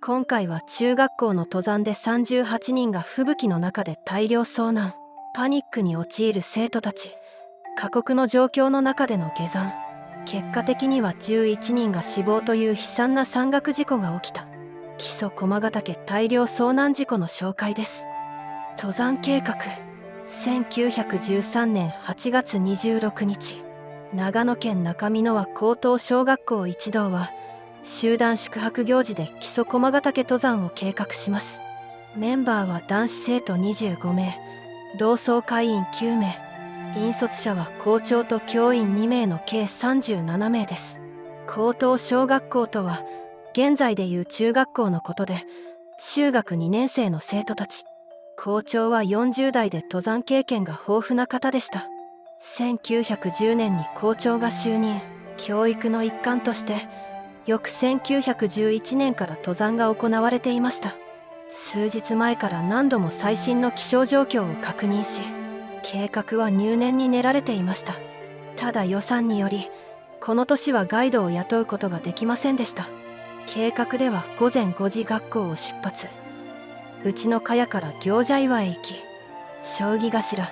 今回は中学校の登山で38人が吹雪の中で大量遭難、パニックに陥る生徒たち、過酷の状況の中での下山。結果的には11人が死亡という悲惨な山岳事故が起きた木曽駒ヶ岳大量遭難事故の紹介です。登山計画。1913年8月26日、長野県中箕輪高等小学校一同は集団宿泊行事で木曽駒ヶ岳登山を計画します。メンバーは男子生徒25名、同窓会員9名、引率者は校長と教員2名の計37名です。高等小学校とは現在でいう中学校のことで、中学2年生の生徒たち。校長は40代で登山経験が豊富な方でした。1910年に校長が就任。教育の一環として翌1911年から登山が行われていました。数日前から何度も最新の気象状況を確認し、計画は入念に練られていました。ただ予算によりこの年はガイドを雇うことができませんでした。計画では午前5時学校を出発、内の茅から行者岩へ行き、将棋頭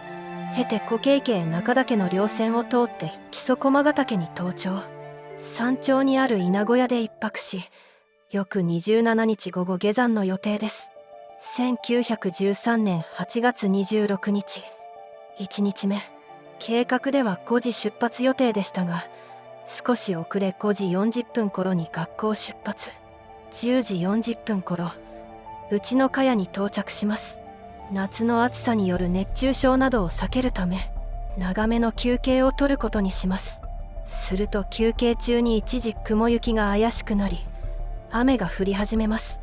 経て小渓池中岳の稜線を通って木曽駒ヶ岳に登頂。山頂にある稲小屋で一泊し、翌27日午後下山の予定です。1913年8月26日、1日目。計画では5時出発予定でしたが、少し遅れ5時40分頃に学校出発。10時40分頃、内の茅に到着します。夏の暑さによる熱中症などを避けるため、長めの休憩を取ることにします。すると休憩中に一時雲行きが怪しくなり、雨が降り始めます。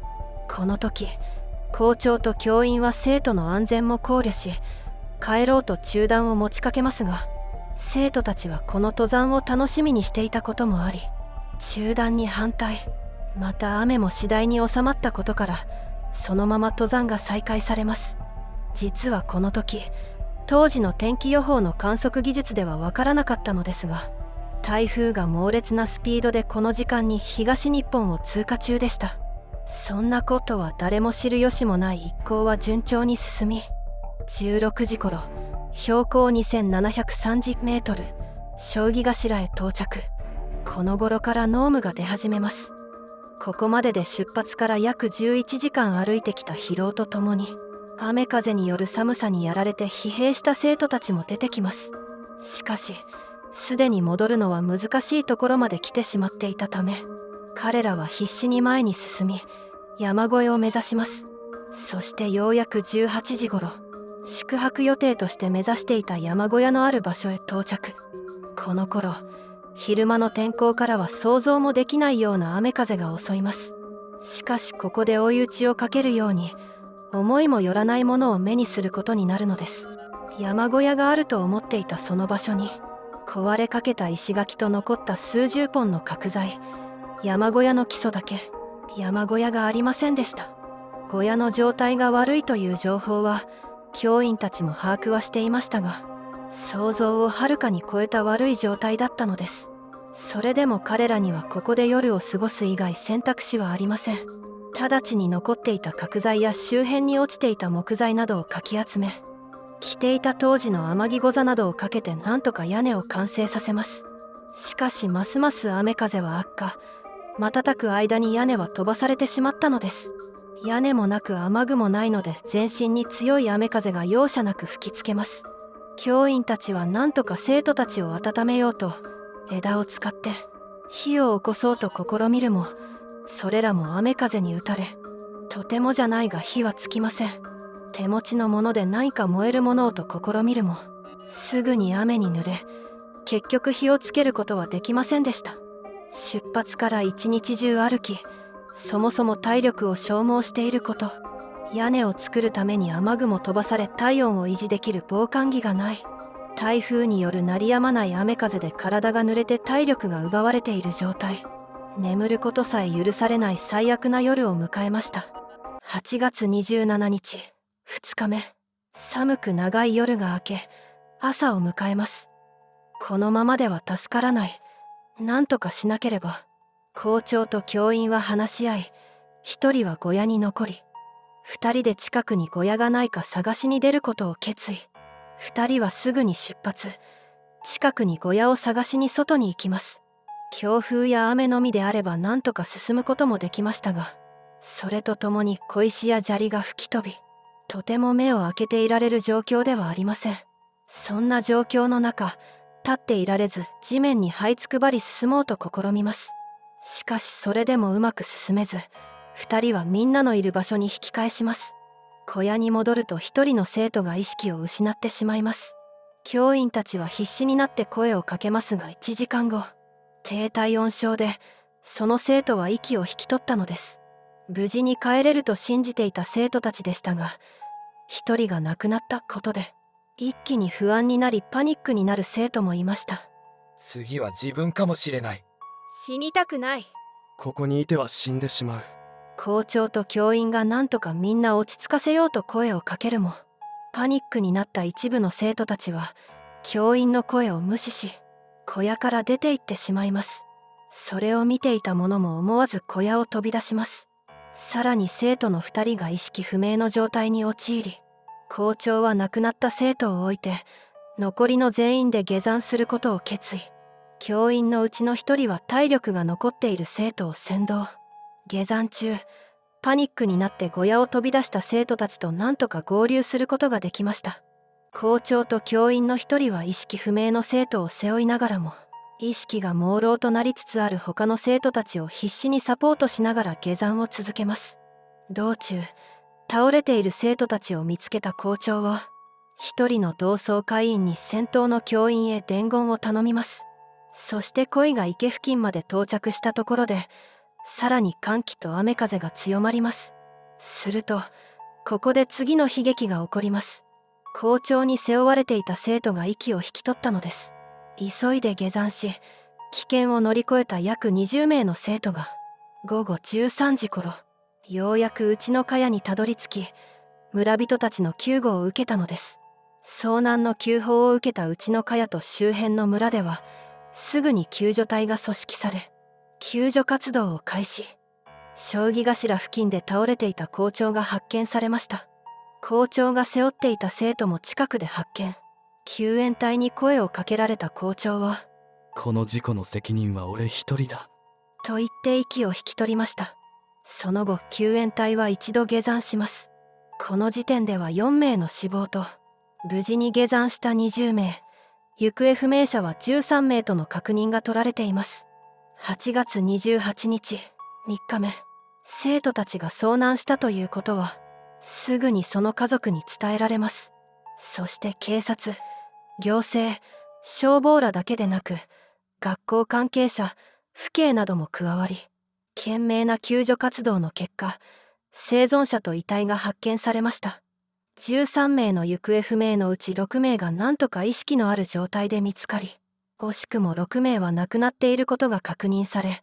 この時、校長と教員は生徒の安全も考慮し、帰ろうと中断を持ちかけますが、生徒たちはこの登山を楽しみにしていたこともあり、中断に反対。また雨も次第に収まったことから、そのまま登山が再開されます。実はこの時、当時の天気予報の観測技術ではわからなかったのですが、台風が猛烈なスピードでこの時間に東日本を通過中でした。そんなことは誰も知る由もない一行は順調に進み、16時頃、標高2730メートル、将棋頭へ到着。この頃から濃霧が出始めます。ここまでで出発から約11時間歩いてきた疲労とともに、雨風による寒さにやられて疲弊した生徒たちも出てきます。しかし、すでに戻るのは難しいところまで来てしまっていたため、彼らは必死に前に進み、山越えを目指します。そしてようやく18時頃、宿泊予定として目指していた山小屋のある場所へ到着。この頃、昼間の天候からは想像もできないような雨風が襲います。しかしここで追い打ちをかけるように、思いもよらないものを目にすることになるのです。山小屋があると思っていたその場所に、壊れかけた石垣と残った数十本の角材、山小屋の基礎だけ、山小屋がありませんでした。小屋の状態が悪いという情報は、教員たちも把握はしていましたが、想像をはるかに超えた悪い状態だったのです。それでも彼らにはここで夜を過ごす以外選択肢はありません。直ちに残っていた角材や周辺に落ちていた木材などをかき集め、着ていた当時の天城ご座などをかけてなんとか屋根を完成させます。しかしますます雨風は悪化。瞬く間に屋根は飛ばされてしまったのです。屋根もなく雨具もないので全身に強い雨風が容赦なく吹きつけます。教員たちは何とか生徒たちを温めようと枝を使って火を起こそうと試みるも、それらも雨風に打たれ、とてもじゃないが火はつきません。手持ちのもので何か燃えるものをと試みるも、すぐに雨に濡れ、結局火をつけることはできませんでした。出発から一日中歩き、そもそも体力を消耗していること、屋根を作るために雨具も飛ばされ体温を維持できる防寒着がない、台風による鳴り止まない雨風で体が濡れて体力が奪われている状態、眠ることさえ許されない最悪な夜を迎えました。8月27日、2日目。寒く長い夜が明け、朝を迎えます。このままでは助からない。なんとかしなければ。校長と教員は話し合い、一人は小屋に残り、二人で近くに小屋がないか探しに出ることを決意。二人はすぐに出発。近くに小屋を探しに外に行きます。強風や雨のみであれば何とか進むこともできましたが、それとともに小石や砂利が吹き飛び、とても目を開けていられる状況ではありません。そんな状況の中、立っていられず地面に這いつくばり進もうと試みます。しかしそれでもうまく進めず、二人はみんなのいる場所に引き返します。小屋に戻ると一人の生徒が意識を失ってしまいます。教員たちは必死になって声をかけますが1時間後、低体温症でその生徒は息を引き取ったのです。無事に帰れると信じていた生徒たちでしたが、一人が亡くなったことで一気に不安になりパニックになる生徒もいました。次は自分かもしれない。死にたくない。ここにいては死んでしまう。校長と教員が何とかみんな落ち着かせようと声をかけるも、パニックになった一部の生徒たちは教員の声を無視し、小屋から出て行ってしまいます。それを見ていた者も思わず小屋を飛び出します。さらに生徒の2人が意識不明の状態に陥り、校長は亡くなった生徒を置いて残りの全員で下山することを決意。教員のうちの1人は体力が残っている生徒を先導。下山中、パニックになって小屋を飛び出した生徒たちと何とか合流することができました。校長と教員の1人は意識不明の生徒を背負いながらも、意識が朦朧となりつつある他の生徒たちを必死にサポートしながら下山を続けます。道中、倒れている生徒たちを見つけた校長は、一人の同窓会員に先頭の教員へ伝言を頼みます。そして恋が池付近まで到着したところで、さらに寒気と雨風が強まります。すると、ここで次の悲劇が起こります。校長に背負われていた生徒が息を引き取ったのです。急いで下山し、危険を乗り越えた約20名の生徒が、午後13時頃、ようやくうちの茅にたどり着き、村人たちの救護を受けたのです。遭難の救報を受けたうちの茅と周辺の村では、すぐに救助隊が組織され、救助活動を開始。将棋頭付近で倒れていた校長が発見されました。校長が背負っていた生徒も近くで発見。救援隊に声をかけられた校長は、この事故の責任は俺一人だ。と言って息を引き取りました。その後、救援隊は一度下山します。この時点では4名の死亡と、無事に下山した20名、行方不明者は13名との確認が取られています。8月28日、3日目、生徒たちが遭難したということは、すぐにその家族に伝えられます。そして警察、行政、消防らだけでなく、学校関係者、府警なども加わり、懸命な救助活動の結果、生存者と遺体が発見されました。13名の行方不明のうち6名が何とか意識のある状態で見つかり、惜しくも6名は亡くなっていることが確認され、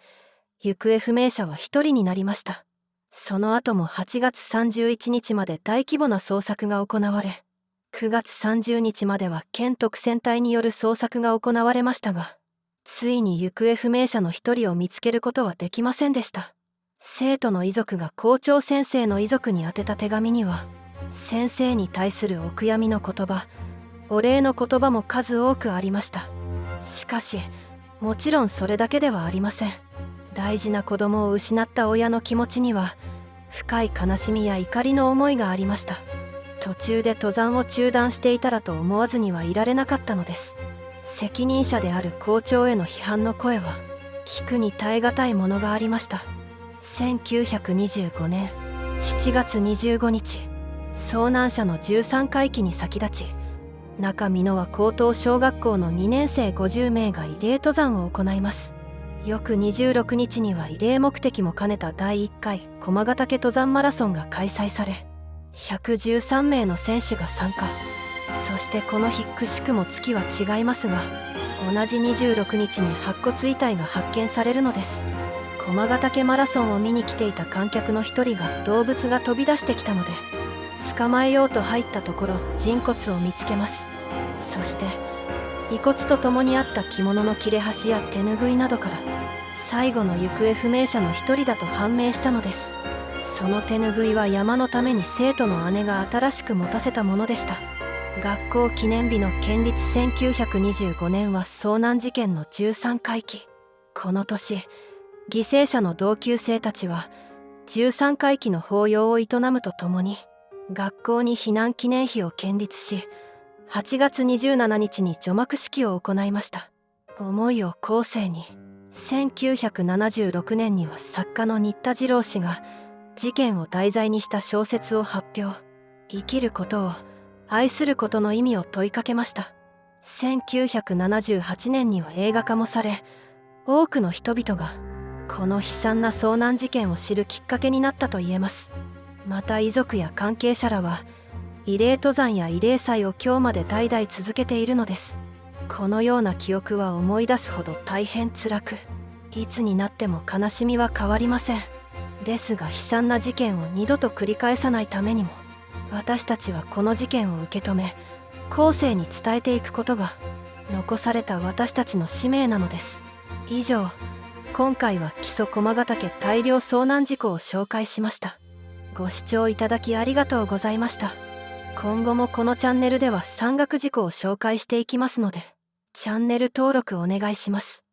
行方不明者は1人になりました。その後も8月31日まで大規模な捜索が行われ、9月30日までは県特選隊による捜索が行われましたが、ついに行方不明者の1人を見つけることはできませんでした。生徒の遺族が校長先生の遺族に宛てた手紙には、先生に対するお悔やみの言葉、お礼の言葉も数多くありました。しかし、もちろんそれだけではありません。大事な子供を失った親の気持ちには、深い悲しみや怒りの思いがありました。途中で登山を中断していたらと思わずにはいられなかったのです。責任者である校長への批判の声は、聞くに耐え難いものがありました。1925年7月25日、遭難者の13回忌に先立ち、中美濃和高等小学校の2年生50名が慰霊登山を行います。翌26日には慰霊目的も兼ねた第1回駒ヶ岳登山マラソンが開催され、113名の選手が参加。そしてこの日くしくも月は違いますが、同じ26日に白骨遺体が発見されるのです。駒ヶ岳マラソンを見に来ていた観客の一人が動物が飛び出してきたので、捕まえようと入ったところ人骨を見つけます。そして遺骨とともにあった着物の切れ端や手ぬぐいなどから、最後の行方不明者の一人だと判明したのです。その手拭いは山のために生徒の姉が新しく持たせたものでした。学校記念日の県立1925年は遭難事件の13回忌。この年、犠牲者の同級生たちは13回忌の法要を営むとともに学校に避難記念碑を建立し、8月27日に除幕式を行いました。思いを後世に、1976年には作家の新田次郎氏が事件を題材にした小説を発表。生きることを、愛することの意味を問いかけました。1978年には映画化もされ、多くの人々がこの悲惨な遭難事件を知るきっかけになったと言えます。また遺族や関係者らは慰霊登山や慰霊祭を今日まで代々続けているのです。このような記憶は思い出すほど大変辛く、いつになっても悲しみは変わりません。ですが悲惨な事件を二度と繰り返さないためにも、私たちはこの事件を受け止め後世に伝えていくことが残された私たちの使命なのです。以上、今回は木曽駒ヶ岳大量遭難事故を紹介しました。ご視聴いただきありがとうございました。今後もこのチャンネルでは山岳事故を紹介していきますので、チャンネル登録お願いします。